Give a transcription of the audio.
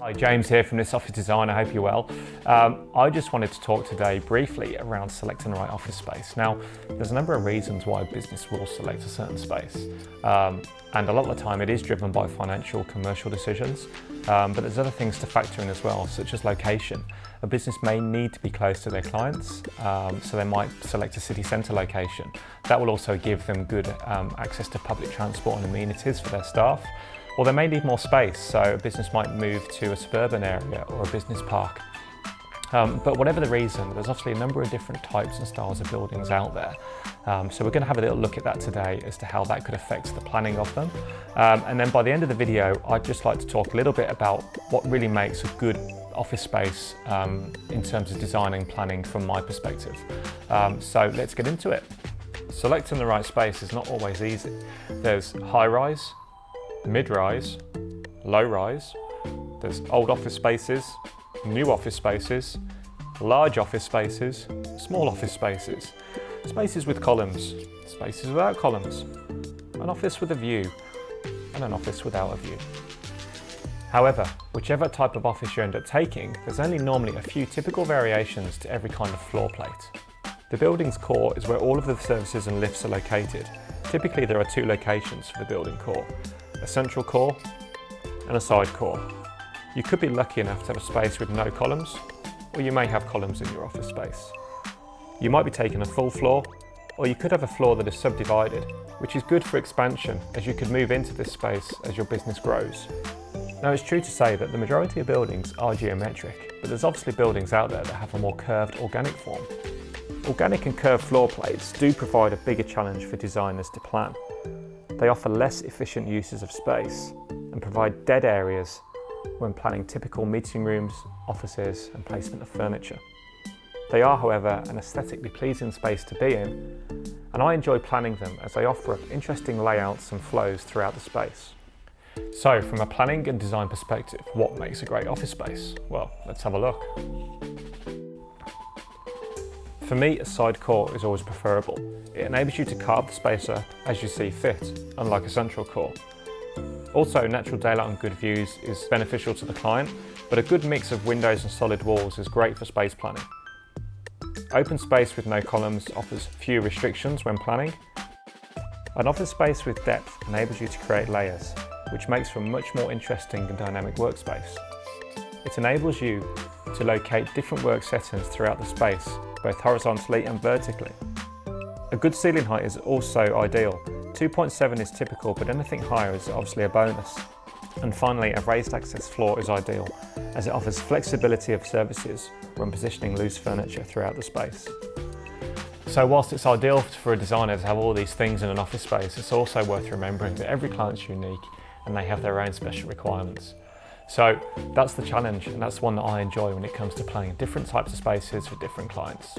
Hi, James here from This Office Design. I hope you're well. I just wanted to talk today briefly around selecting the right office space. Now, there's a number of reasons why a business will select a certain space. And a lot of the time it is driven by financial, commercial decisions, but there's other things to factor in as well, such as location. A business may need to be close to their clients, so they might select a city centre location. That will also give them good access to public transport and amenities for their staff. Or they may need more space, so a business might move to a suburban area or a business park. But whatever the reason, there's obviously a number of different types and styles of buildings out there. So we're going to have a little look at that today as to how that could affect the planning of them. And then by the end of the video, I'd just like to talk a little bit about what really makes a good office space in terms of design and planning from my perspective. So let's get into it. Selecting the right space is not always easy. There's high-rise, mid-rise, low-rise, there's old office spaces, new office spaces, large office spaces, small office spaces, spaces with columns, spaces without columns, an office with a view, and an office without a view. However, whichever type of office you end up taking, there's only normally a few typical variations to every kind of floor plate. The building's core is where all of the services and lifts are located. Typically there are two locations for the building core, a central core and a side core. You could be lucky enough to have a space with no columns, or you may have columns in your office space. You might be taking a full floor, or you could have a floor that is subdivided, which is good for expansion as you could move into this space as your business grows. Now it's true to say that the majority of buildings are geometric, but there's obviously buildings out there that have a more curved organic form. Organic and curved floor plates do provide a bigger challenge for designers to plan. They offer less efficient uses of space and provide dead areas when planning typical meeting rooms, offices and placement of furniture. They are, however, an aesthetically pleasing space to be in, and I enjoy planning them as they offer up interesting layouts and flows throughout the space. So from a planning and design perspective, what makes a great office space? Well, let's have a look. For me, a side core is always preferable. It enables you to carve the space up as you see fit, unlike a central core. Also, natural daylight and good views is beneficial to the client, but a good mix of windows and solid walls is great for space planning. Open space with no columns offers few restrictions when planning. An office space with depth enables you to create layers, which makes for a much more interesting and dynamic workspace. It enables you to locate different work settings throughout the space, both horizontally and vertically. A good ceiling height is also ideal. 2.7 is typical, but anything higher is obviously a bonus. And finally, a raised access floor is ideal, as it offers flexibility of services when positioning loose furniture throughout the space. So whilst it's ideal for a designer to have all these things in an office space, it's also worth remembering that every client's unique and they have their own special requirements. So that's the challenge, and that's one that I enjoy when it comes to planning different types of spaces for different clients.